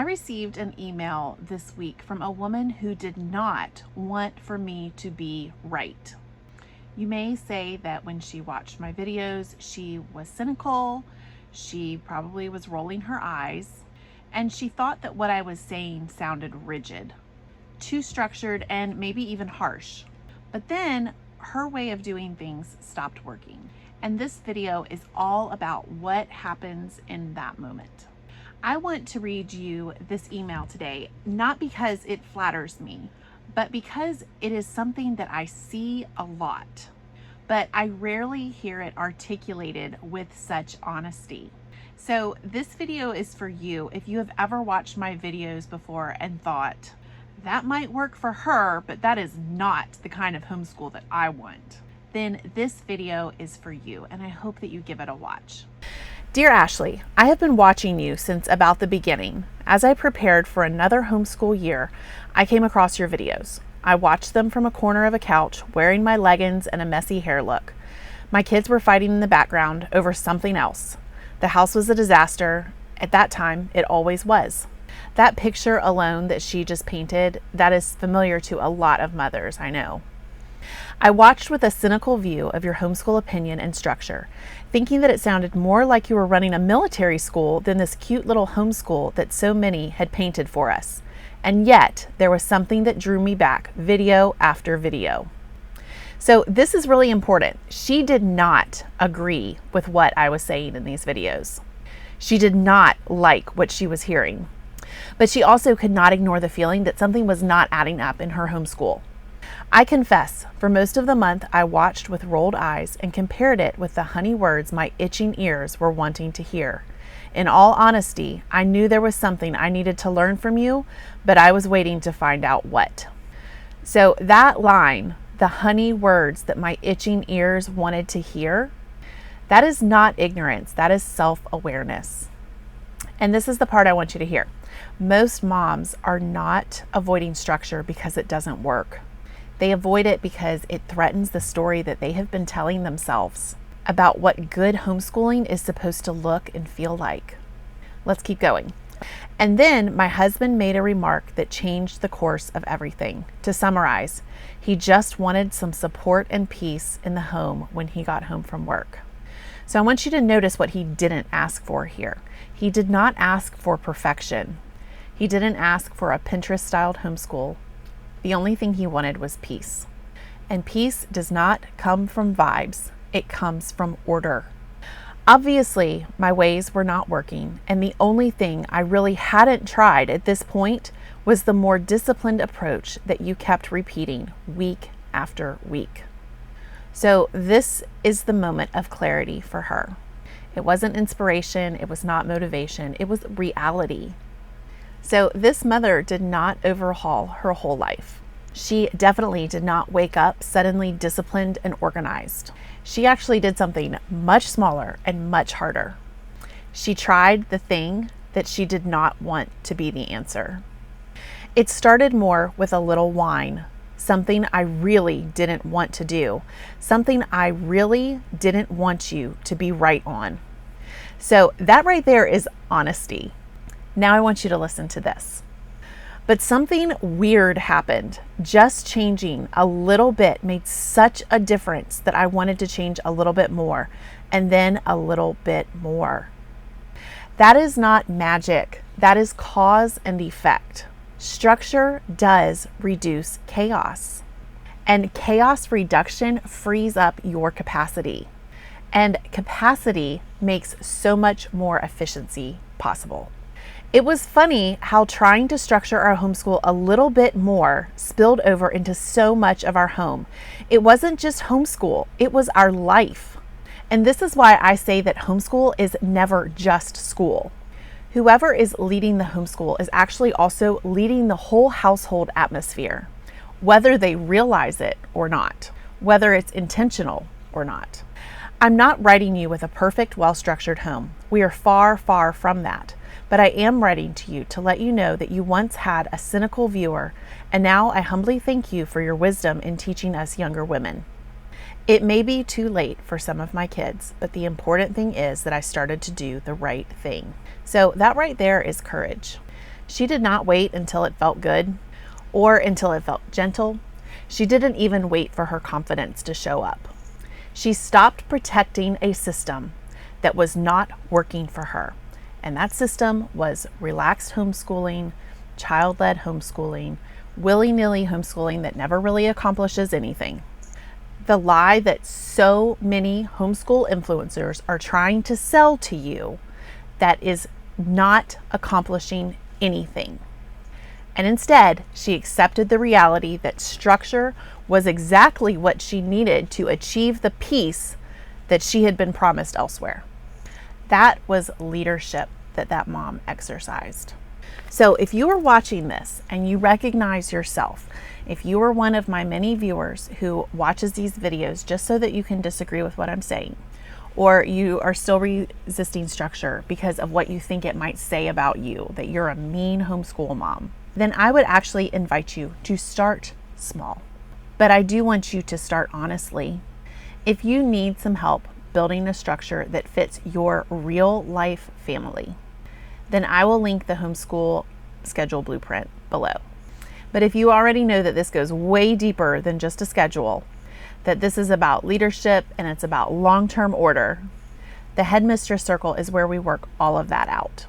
I received an email this week from a woman who did not want for me to be right. You may say that when she watched my videos, she was cynical, she probably was rolling her eyes, and she thought that what I was saying sounded rigid, too structured, and maybe even harsh. But then her way of doing things stopped working. And this video is all about what happens in that moment. I want to read you this email today, not because it flatters me, but because it is something that I see a lot, but I rarely hear it articulated with such honesty. So this video is for you if you have ever watched my videos before and thought, that might work for her, but that is not the kind of homeschool that I want. Then this video is for you, and I hope that you give it a watch. Dear Ashley, I have been watching you since about the beginning. As I prepared for another homeschool year, I came across your videos. I watched them from a corner of a couch, wearing my leggings and a messy hair look. My kids were fighting in the background over something else. The house was a disaster. At that time, it always was. That picture alone that she just painted, that is familiar to a lot of mothers, I know. I watched with a cynical view of your homeschool opinion and structure, thinking that it sounded more like you were running a military school than this cute little homeschool that so many had painted for us. And yet, there was something that drew me back, video after video. So this is really important. She did not agree with what I was saying in these videos. She did not like what she was hearing. But she also could not ignore the feeling that something was not adding up in her homeschool. I confess, for most of the month, I watched with rolled eyes and compared it with the honey words my itching ears were wanting to hear. In all honesty, I knew there was something I needed to learn from you, but I was waiting to find out what. So that line, the honey words that my itching ears wanted to hear, that is not ignorance, that is self-awareness. And this is the part I want you to hear. Most moms are not avoiding structure because it doesn't work. They avoid it because it threatens the story that they have been telling themselves about what good homeschooling is supposed to look and feel like. Let's keep going. And then my husband made a remark that changed the course of everything. To summarize, he just wanted some support and peace in the home when he got home from work. So I want you to notice what he didn't ask for here. He did not ask for perfection. He didn't ask for a Pinterest-styled homeschool. The only thing he wanted was peace. And peace does not come from vibes. It comes from order. Obviously, my ways were not working, and the only thing I really hadn't tried at this point was the more disciplined approach that you kept repeating week after week. So this is the moment of clarity for her. It wasn't inspiration, it was not motivation, it was reality. So this mother did not overhaul her whole life. She definitely did not wake up suddenly disciplined and organized. She actually did something much smaller and much harder. She tried the thing that she did not want to be the answer. It started more with a little whine, something I really didn't want to do, something I really didn't want you to be right on. So that right there is honesty. Now I want you to listen to this. But something weird happened. Just changing a little bit made such a difference that I wanted to change a little bit more, and then a little bit more. That is not magic. That is cause and effect. Structure does reduce chaos, and chaos reduction frees up your capacity, and capacity makes so much more efficiency possible. It was funny how trying to structure our homeschool a little bit more spilled over into so much of our home. It wasn't just homeschool, it was our life. And this is why I say that homeschool is never just school. Whoever is leading the homeschool is actually also leading the whole household atmosphere, whether they realize it or not, whether it's intentional or not. I'm not writing you with a perfect, well-structured home. We are far, far from that. But I am writing to you to let you know that you once had a cynical viewer, and now I humbly thank you for your wisdom in teaching us younger women. It may be too late for some of my kids, but the important thing is that I started to do the right thing. So that right there is courage. She did not wait until it felt good or until it felt gentle. She didn't even wait for her confidence to show up. She stopped protecting a system that was not working for her. And that system was relaxed homeschooling, child-led homeschooling, willy-nilly homeschooling that never really accomplishes anything. The lie that so many homeschool influencers are trying to sell to you that is not accomplishing anything. And instead, she accepted the reality that structure was exactly what she needed to achieve the peace that she had been promised elsewhere. That was leadership that mom exercised. So if you are watching this and you recognize yourself, if you are one of my many viewers who watches these videos just so that you can disagree with what I'm saying, or you are still resisting structure because of what you think it might say about you, that you're a mean homeschool mom, then I would actually invite you to start small. But I do want you to start honestly. If you need some help building a structure that fits your real life family, then I will link the Homeschool Schedule Blueprint below. But if you already know that this goes way deeper than just a schedule, that this is about leadership and it's about long-term order, the Headmistress Circle is where we work all of that out.